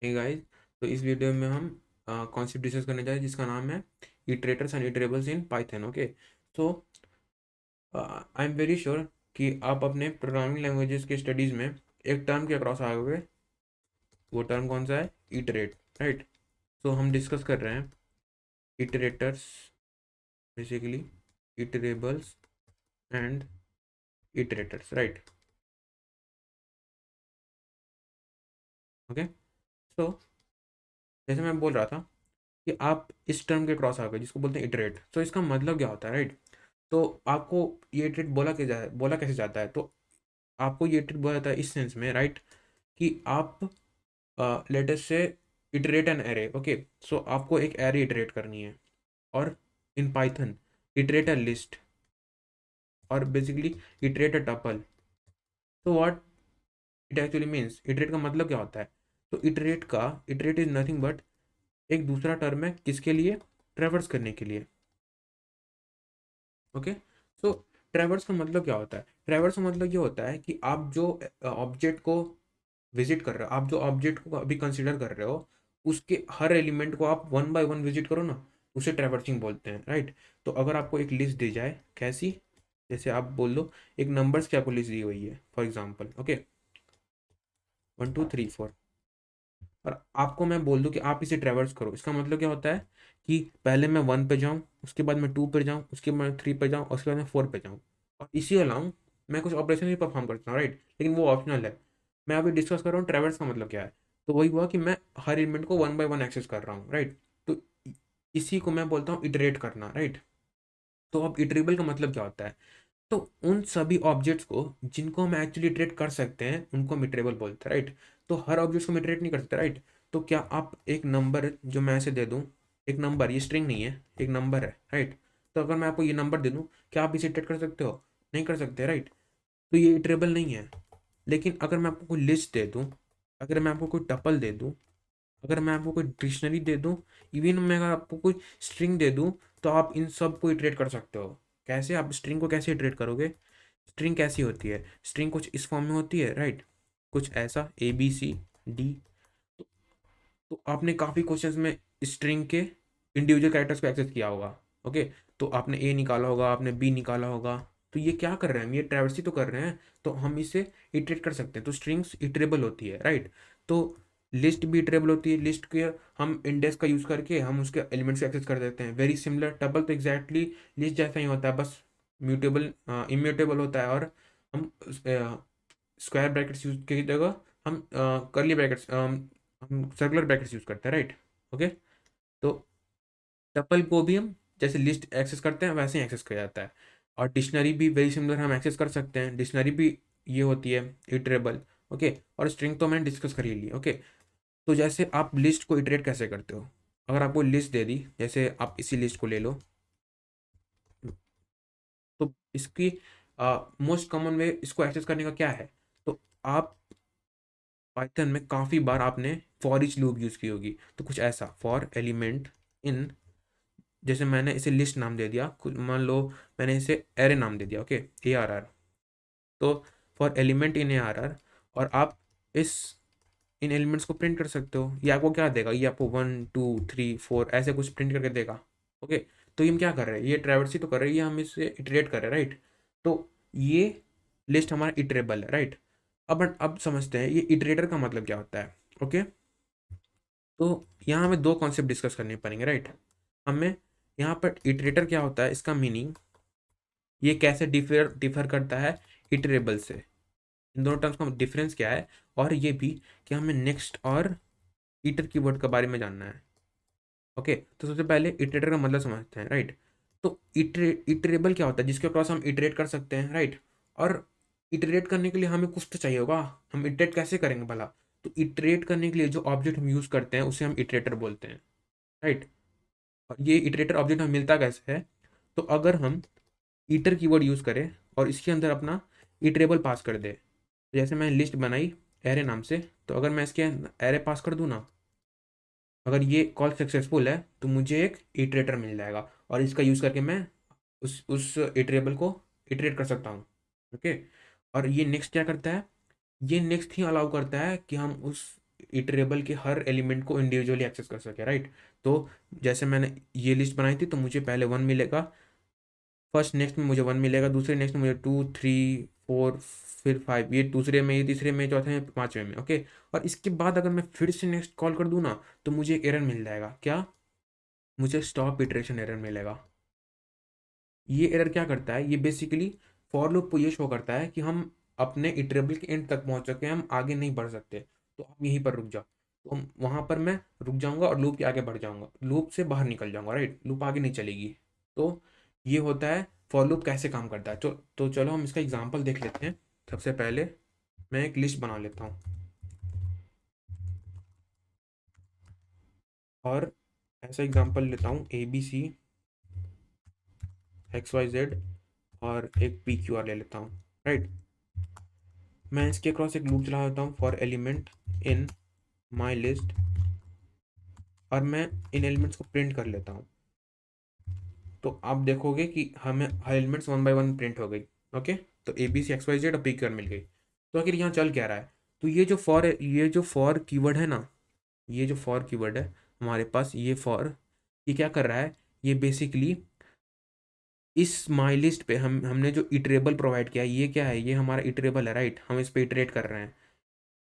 Hey guys, तो इस video में हम कॉन्सेप्ट डिस्कस करने जा रहे हैं जिसका नाम है इटरेटर्स एंड इटरेबल्स इन पाइथन। ओके, तो आई एम वेरी श्योर कि आप अपने प्रोग्रामिंग लैंग्वेजेस के स्टडीज़ में एक टर्म के अक्रॉस आओगे। वो टर्म कौन सा है? Iterate, right. तो हम डिस्कस कर रहे हैं इटरेटर्स, बेसिकली इटरेबल्स एंड इटरेटर्स, राइट। ओके, तो जैसे मैं बोल रहा था कि आप इस टर्म के क्रॉस आ गए जिसको बोलते हैं इटरेट। तो इसका मतलब क्या होता है, राइट? तो आपको ये इटरेट बोला कैसे जाता है? तो आपको ये इटरेट बोला जाता है इस सेंस में, राइट, कि आप लेटेस्ट से इटरेट एन एरे। ओके, सो आपको एक एरे इटरेट करनी है, और in Python iterate a list, और बेसिकली इटरेट अ टपल। तो what it actually means, iterate का मतलब क्या होता है? तो इटरेट इज नथिंग बट एक दूसरा टर्म है किसके लिए? ट्रेवर्स करने के लिए। ओके, सो ट्रेवर्स का मतलब क्या होता है? ट्रेवर्स का मतलब ये होता है कि आप जो ऑब्जेक्ट को विजिट कर रहे हो, आप जो ऑब्जेक्ट को अभी कंसिडर कर रहे हो, उसके हर एलिमेंट को आप वन बाय वन विजिट करो ना, उसे ट्रेवर्सिंग बोलते हैं, राइट। तो अगर आपको एक लिस्ट दी जाए, कैसी? जैसे आप बोल दो एक नंबर्स की आपको लिस्ट दी हुई है, फॉर एग्जाम्पल, ओके, 1 2 3 4, और आपको मैं बोल दूं कि आप इसे ट्रेवर्स करो। इसका मतलब क्या होता है कि पहले मैं 1 पे जाऊं, उसके बाद मैं 2 पे जाऊं, उसके बाद मैं 3 पे जाऊं, और उसके बाद मैं 4 पे जाऊं, और इसी अलाउंग मैं कुछ ऑपरेशन भी परफॉर्म करता हूँ, राइट, लेकिन वो ऑप्शनल है। मैं अभी डिस्कस कर रहा हूँ ट्रेवर्स का मतलब क्या है। तो वही हुआ कि मैं हर एलिमेंट को वन बाय वन एक्सेस कर रहा हूँ, राइट। तो इसी को मैं बोलता हूँ इटरेट करना, राइट। तो अब इटरेबल का मतलब क्या होता है? तो उन सभी ऑब्जेक्ट्स को जिनको हम एक्चुअली इटरेट कर सकते हैं उनको हम इटरेबल बोलते हैं, राइट। तो हर ऑब्जेक्ट्स को हम इटरेट नहीं कर सकते, राइट। तो क्या आप एक नंबर जो मैं ऐसे दे दूं, एक नंबर, ये स्ट्रिंग नहीं है, एक नंबर है, राइट। तो अगर मैं आपको ये नंबर दे दूं, क्या आप इसे इटरेट कर सकते हो? नहीं कर सकते, राइट। तो ये इटरेबल नहीं है। लेकिन अगर मैं आपको कोई लिस्ट दे दूं, अगर मैं आपको कोई टपल दे दूं, अगर मैं आपको कोई डिक्शनरी दे दूं, इवन मैं अगर आपको कोई स्ट्रिंग दे दूं, तो आप इन सब को इटरेट कर सकते हो। कैसे? आप स्ट्रिंग को कैसे इटरेट करोगे? स्ट्रिंग कैसी होती है? स्ट्रिंग कुछ इस फॉर्म में होती है, राइट, कुछ ऐसा ABCD। तो, तो आपने काफ़ी क्वेश्चंस में स्ट्रिंग के इंडिविजुअल कैरेक्टर्स को एक्सेस किया होगा। ओके, तो आपने A निकाला होगा, आपने B निकाला होगा। तो ये क्या कर रहे हैं हम? ये ट्रैवर्सी तो कर रहे हैं। तो हम इसे इटरेट कर सकते हैं। तो स्ट्रिंग्स इटरेबल होती है, राइट। तो लिस्ट भी इटरेबल होती है। लिस्ट के हम इंडेक्स का यूज़ करके हम उसके एलिमेंट्स को एक्सेस कर देते हैं। Very similar. टपल तो एग्जैक्टली लिस्ट जैसा ही होता है, बस म्यूटेबल, इम्यूटेबल होता है। और हम स्क्वायर ब्रैकेट्स यूज की जगह हम करली ब्रैकेट्स, हम सर्कुलर ब्रैकेट्स यूज करते हैं, राइट। ओके, तो टपल को भी हम जैसे लिस्ट एक्सेस करते हैं वैसे ही एक्सेस किया जाता है। और डिक्शनरी भी वेरी सिमिलर हम एक्सेस कर सकते हैं। डिक्शनरी भी ये होती है इटरेबल। ओके, और स्ट्रिंग तो मैंने डिस्कस कर ही ली। ओके, तो जैसे आप लिस्ट को इटरेट कैसे करते हो? अगर आपको लिस्ट दे दी, जैसे आप इसी लिस्ट को ले लो, तो इसकी मोस्ट कॉमन वे इसको एक्सेस करने का क्या है? तो आप पाइथन में काफ़ी बार आपने फॉर ईच लूप यूज़ की होगी। तो कुछ ऐसा, फॉर एलिमेंट इन, जैसे मैंने इसे लिस्ट नाम दे दिया, कुछ मान लो मैंने इसे एरे नाम दे दिया, ओके, ARR। तो फॉर एलिमेंट इन ARR, और आप इस इन एलिमेंट्स को प्रिंट कर सकते हो। ये आपको क्या देगा? ये आपको 1 2 3 4 ऐसे कुछ प्रिंट करके देगा। ओके, तो ये हम क्या कर रहे हैं? ये ट्रैवर्सी तो कर रहे हैं, ये हम इसे इटरेट कर रहे हैं, राइट। तो ये लिस्ट हमारा इटरेबल है, राइट। अब समझते हैं ये इटरेटर का मतलब क्या होता है। ओके, तो यहाँ हमें दो कॉन्सेप्ट डिस्कस करने पड़ेंगे, राइट। हमें यहाँ पर इटरेटर क्या होता है, इसका मीनिंग, ये कैसे डिफर डिफर करता है इटरेबल से, इन दोनों टर्म्स का डिफरेंस क्या है, और ये भी कि हमें नेक्स्ट और ईटर कीवर्ड के बारे में जानना है। ओके, तो सबसे पहले इटरेटर का मतलब समझते हैं, राइट। तो इटरेबल क्या होता है? जिसके क्रॉस हम इटरेट कर सकते हैं, राइट। और इटरेट करने के लिए हमें कुछ तो चाहिए होगा। हम इटरेट कैसे करेंगे भला? तो इटरेट करने के लिए जो ऑब्जेक्ट हम यूज़ करते हैं उसे हम इटरेटर बोलते हैं, राइट। और ये इटरेटर ऑब्जेक्ट हमें मिलता कैसे है? तो अगर हम ईटर कीवर्ड यूज़ करें और इसके अंदर अपना इटरेबल पास कर दे, जैसे मैं लिस्ट बनाई एरे नाम से, तो अगर मैं इसके एरे पास कर दूँ ना, अगर ये कॉल सक्सेसफुल है तो मुझे एक इटरेटर मिल जाएगा, और इसका यूज़ करके मैं उस इटरेबल को इटरेट कर सकता हूँ। ओके, और ये नेक्स्ट क्या करता है? ये नेक्स्ट ही अलाउ करता है कि हम उस इटरेबल के हर एलिमेंट को इंडिविजुअली एक्सेस कर सके, राइट। तो जैसे मैंने ये लिस्ट बनाई थी, तो मुझे पहले 1 मिलेगा, फर्स्ट नेक्स्ट में मुझे 1 मिलेगा, दूसरे नेक्स्ट में मुझे 2 3 4 फिर 5, ये दूसरे में, ये तीसरे में, चौथे में, पाँचवें में, ओके। और इसके बाद अगर मैं फिर से नेक्स्ट कॉल कर दूँ ना, तो मुझे एक एरर मिल जाएगा, क्या, मुझे स्टॉप इटरेशन एरर मिलेगा। ये एरर क्या करता है, ये बेसिकली फॉर लूप को ये शो करता है कि हम अपने इटरेबल के एंड तक पहुंच चुके हैं, हम आगे नहीं बढ़ सकते, तो आप यहीं पर रुक जाओ। तो वहां पर मैं रुक जाऊंगा और लूप के आगे बढ़ जाऊंगा, लूप से बाहर निकल जाऊंगा, राइट, लूप आगे नहीं चलेगी। तो ये होता है फॉर लूप कैसे काम करता है। तो चलो हम इसका एग्जाम्पल देख लेते हैं। सबसे पहले मैं एक लिस्ट बना लेता हूँ, और ऐसा एग्जाम्पल लेता हूँ ABC XYZ, और एक PQR ले लेता हूँ, राइट। मैं इसके क्रॉस एक लूप चला देता हूँ, for element in my list, और मैं इन एलिमेंट्स को प्रिंट कर लेता हूँ। तो आप देखोगे कि हमें हर एलिमेंट्स 1 बाय 1 प्रिंट हो गई, ओके। तो ABC XYZ और PQR मिल गई। तो आखिर यहाँ चल क्या रहा है, तो ये जो फॉर कीवर्ड है ना, ये जो फॉर कीवर्ड है हमारे पास, ये फॉर, ये क्या कर रहा है, ये बेसिकली इस माई लिस्ट पे हमने जो इटरेबल प्रोवाइड किया है, ये क्या है, ये हमारा इटरेबल है, राइट, हम इस पे इटरेट कर रहे हैं।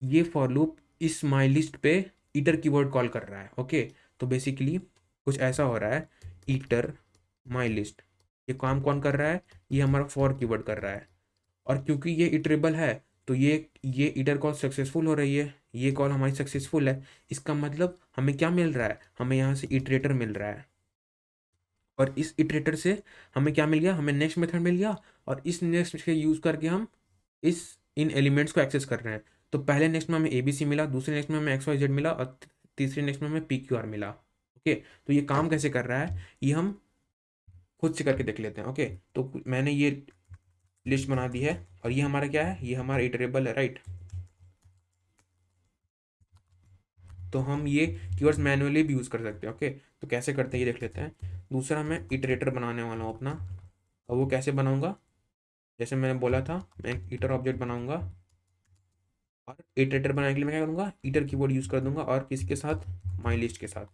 ये फॉर लूप इस माई लिस्ट पे ईटर कीवर्ड कॉल कर रहा है, ओके। तो बेसिकली कुछ ऐसा हो रहा है, ईटर माई लिस्ट, ये काम कौन कर रहा है, ये हमारा फॉर कीवर्ड कर रहा है। और क्योंकि ये इटरेबल है, तो ये ईटर कॉल सक्सेसफुल हो रही है, ये कॉल हमारी सक्सेसफुल है। इसका मतलब हमें क्या मिल रहा है, हमें यहाँ से इटरेटर मिल रहा है, और इस इटरेटर से हमें क्या मिल गया, हमें नेक्स्ट मेथड मिल गया, और इस नेक्स्ट के यूज़ करके हम इस इन एलिमेंट्स को एक्सेस कर रहे हैं। तो पहले नेक्स्ट में हमें ABC मिला, दूसरे नेक्स्ट में हमें XYZ मिला, और तीसरे नेक्स्ट में हमें PQR मिला, ओके। तो ये काम कैसे कर रहा है, ये हम खुद से करके देख लेते हैं, ओके। तो मैंने ये लिस्ट बना दी है, और ये हमारा क्या है, ये हमारा इटरेबल है, राइट। तो हम ये कीवर्ड्स मैनुअली भी यूज़ कर सकते हैं, ओके। तो कैसे करते हैं ये देख लेते हैं। दूसरा मैं इटरेटर बनाने वाला हूँ अपना, और वो कैसे बनाऊंगा, जैसे मैंने बोला था, मैं एक ईटर ऑब्जेक्ट बनाऊंगा, और इटरेटर बनाने के लिए मैं क्या करूँगा, ईटर कीवर्ड यूज़ कर दूंगा, और किसके साथ, माई लिस्ट के साथ।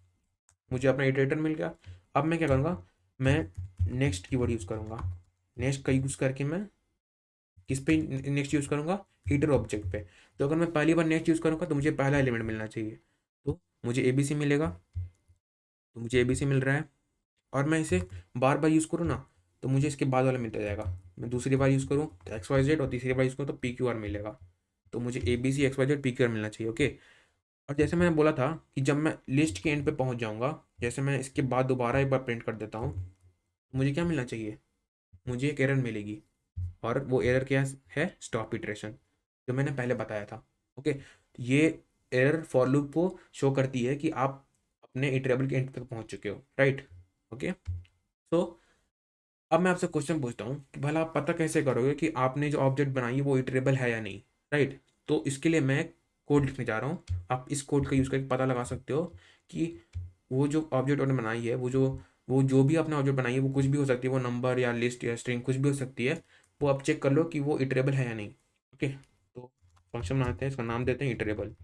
मुझे अपना इटरेटर मिल गया। अब मैं क्या करूँगा, मैं नेक्स्ट कीवर्ड यूज़ करूँगा। नेक्स्ट का यूज़ करके मैं किस पे नेक्स्ट यूज़ करूँगा, ईटर ऑब्जेक्ट पे। तो अगर मैं पहली बार नेक्स्ट यूज़ करूँगा, तो मुझे पहला एलिमेंट मिलना चाहिए, तो मुझे ABC मिलेगा, तो मुझे ABC मिल रहा है। और मैं इसे बार बार यूज़ करूँ ना, तो मुझे इसके बाद वाला मिलता जाएगा। मैं दूसरी बार यूज़ करूँ तो XYZ, और तीसरी बार यूज़ करूँ तो PQR मिलेगा। तो मुझे ABC XYZ PQR मिलना चाहिए, ओके। और जैसे मैंने बोला था कि जब मैं लिस्ट के एंड पे पहुंच जाऊंगा, जैसे मैं इसके बाद दोबारा एक बार प्रिंट कर देता हूँ, मुझे क्या मिलना चाहिए, मुझे एक एरर मिलेगी, और वो एरर क्या है, स्टॉप इटरेशन, जो मैंने पहले बताया था, ओके। ये एरर फॉर लूप को शो करती है कि आप अपने इटरेबल के एंड तक पहुंच चुके हो, राइट, ओके। सो अब मैं आपसे क्वेश्चन पूछता हूँ कि भला आप पता कैसे करोगे कि आपने जो ऑब्जेक्ट बनाई है वो इटरेबल है या नहीं, राइट। तो इसके लिए मैं कोड लिखने जा रहा हूँ। आप इस कोड का यूज़ करके पता लगा सकते हो कि वो जो ऑब्जेक्ट आपने बनाई है, वो जो भी आपने ऑब्जेक्ट बनाई है, वो कुछ भी हो सकती है, वो नंबर या लिस्ट या स्ट्रिंग कुछ भी हो सकती है। वो आप चेक कर लो कि वो इटरेबल है या नहीं, ओके। तो फंक्शन बनाते हैं, इसका नाम देते हैं इटरेबल,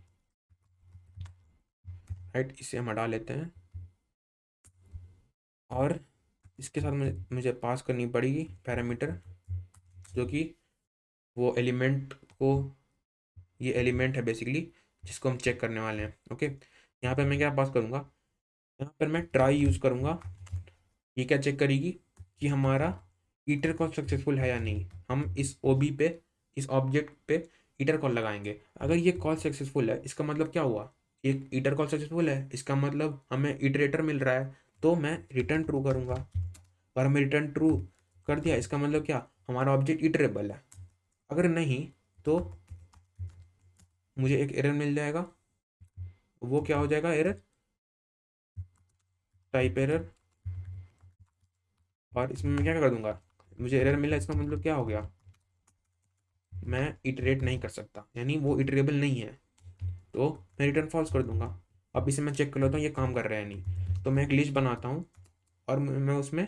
राइट। इसे हम हटा लेते हैं, और इसके साथ मुझे पास करनी पड़ेगी पैरामीटर, जो कि वो एलिमेंट को, ये एलिमेंट है बेसिकली जिसको हम चेक करने वाले हैं, ओके। यहाँ पे मैं क्या पास करूँगा, यहाँ पर मैं ट्राई यूज़ करूँगा। ये क्या चेक करेगी कि हमारा ईटर कॉल सक्सेसफुल है या नहीं। हम इस OB पे, इस ऑब्जेक्ट पे ईटर कॉल लगाएंगे। अगर ये कॉल सक्सेसफुल है, इसका मतलब क्या हुआ, एक ईटर कॉल सक्सेसफुल है, इसका मतलब हमें इटरेटर मिल रहा है, तो मैं रिटर्न ट्रू करूँगा। और हमें रिटर्न ट्रू कर दिया, इसका मतलब क्या, हमारा ऑब्जेक्ट इटरेबल है। अगर नहीं, तो मुझे एक एरर मिल जाएगा। वो क्या हो जाएगा, एरर, टाइप एरर। और इसमें मैं क्या कर दूंगा, मुझे एरर मिला, इसका मतलब क्या हो गया, मैं इटरेट नहीं कर सकता, यानी वो इटरेबल नहीं है, तो मैं रिटर्न फॉल्स कर दूंगा। अब इसे मैं चेक कर लेता हूँ ये काम कर रहा है नहीं। तो मैं एक लिस्ट बनाता हूँ, और मैं उसमें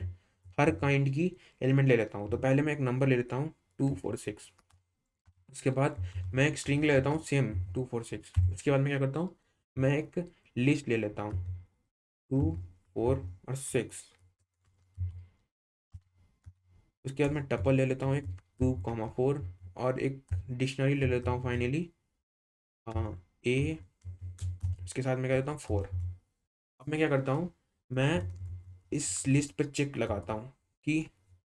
हर काइंड की एलिमेंट ले लेता हूँ। तो पहले मैं एक नंबर ले लेता हूँ 2 4 6, उसके बाद मैं एक स्ट्रिंग ले लेता हूँ सेम 2 4 6। उसके बाद मैं क्या करता हूँ, मैं एक लिस्ट ले लेता हूँ 2 4 और 6। उसके बाद मैं टपल ले लेता हूँ एक 2 4 और एक डिक्शनरी ले लेता हूँ फाइनली ए। इसके साथ मैं क्या लेता हूँ 4। अब मैं क्या करता हूँ, मैं इस लिस्ट पे चेक लगाता हूँ कि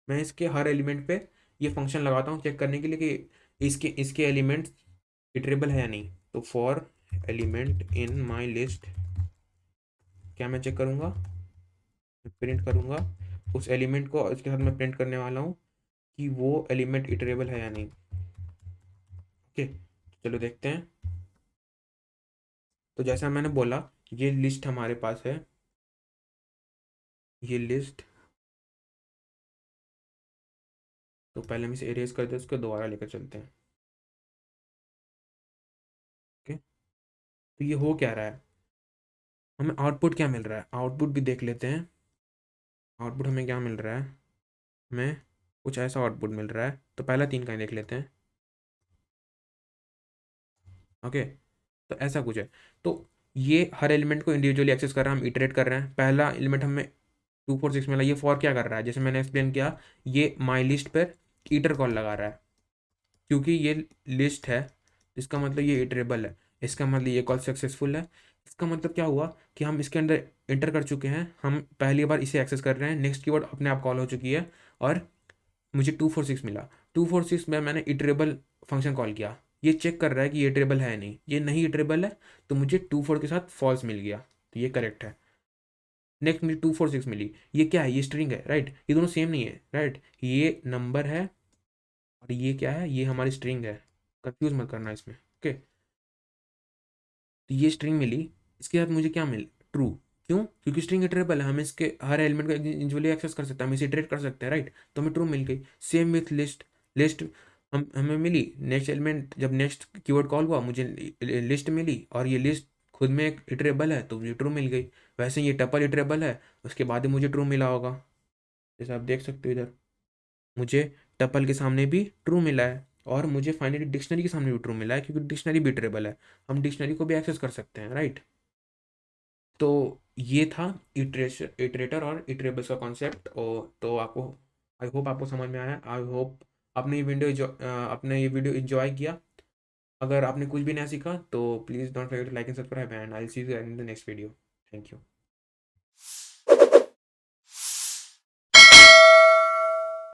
मैं इसके हर एलिमेंट पे ये फंक्शन लगाता हूँ चेक करने के लिए कि इसके इसके एलिमेंट्स इटरेबल है या नहीं। तो for element in my list क्या मैं चेक करूँगा, मैं प्रिंट करूँगा उस एलिमेंट को, इसके साथ मैं प्रिंट करने वाला हूँ कि वो एलिमेंट इटरेबल है या नहीं। ओके, चलो देखते हैं। तो जैसा मैंने बोला, ये लिस्ट हमारे पास है, ये लिस्ट। तो पहले हम इसे एरेज करते हैं, उसको दोबारा लेकर चलते हैं। ओके, तो ये हो क्या रहा है, हमें आउटपुट क्या मिल रहा है, आउटपुट भी देख लेते हैं। आउटपुट हमें क्या मिल रहा है, हमें कुछ ऐसा आउटपुट मिल रहा है। तो पहला 3 का ही देख लेते हैं। ओके, तो ऐसा कुछ है। तो ये हर एलिमेंट को इंडिविजुअली एक्सेस कर रहा है, हम इटरेट कर रहे हैं। पहला एलिमेंट हमें 2 4 6 मिला, ये फॉर क्या कर रहा है, जैसे मैंने एक्सप्लेन किया, ये माई लिस्ट पर ईटर कॉल लगा रहा है क्योंकि ये लिस्ट है। इसका मतलब ये इटरेबल है, इसका मतलब ये कॉल सक्सेसफुल है। इसका मतलब क्या हुआ कि हम इसके अंदर इंटर कर चुके हैं, हम पहली बार इसे एक्सेस कर रहे हैं, नेक्स्ट कीवर्ड अपने आप कॉल हो चुकी है और मुझे 2 4 6 मिला। 2 4 6 में मैंने इटरेबल फंक्शन कॉल किया, ये चेक कर रहा है कि ये इटरेबल है नहीं, ये नहीं इटरेबल है, तो मुझे 2 4 के साथ फॉल्स मिल गया, तो ये करेक्ट है। नेक्स्ट मुझे 2 4 6 मिली, ये क्या है, ये स्ट्रिंग है, राइट, ये दोनों सेम नहीं है, राइट, ये नंबर है और ये क्या है, ये हमारी स्ट्रिंग है, कंफ्यूज मत करना इसमें। ओके, तो ये स्ट्रिंग मिली, इसके साथ मुझे क्या मिल, ट्रू। क्यों, क्योंकि स्ट्रिंग इटरेबल है, हम इसके हर एलिमेंट को इंडिविजुअली एक्सेस कर सकते हैं, हम इसे इटरेट कर सकते हैं, राइट, तो हमें ट्रू मिल गई। सेम विथ लिस्ट, लिस्ट हम हमें मिली, नेक्स्ट एलिमेंट जब नेक्स्ट कीवर्ड कॉल हुआ मुझे लिस्ट मिली और ये लिस्ट खुद में एक इटरेबल है तो मुझे ट्रू मिल गई। वैसे ये टपल इटरेबल है, उसके बाद ही मुझे ट्रू मिला होगा, जैसे आप देख सकते हो इधर मुझे टपल के सामने भी ट्रू मिला है और मुझे फाइनली डिक्शनरी के सामने भी ट्रू मिला है क्योंकि डिक्शनरी भी ट्रेबल है, हम डिक्शनरी को भी एक्सेस कर सकते हैं, राइट। तो ये था इटरेशन, इटरेटर और इटरेबल्स का कॉन्सेप्ट। और तो आपको, आई होप आपको समझ में आया, आई होप आपने ये वीडियो इन्जॉय किया। अगर आपने कुछ भी नया सीखा तो please don't forget to like and subscribe and I will see you in the next video. Thank you.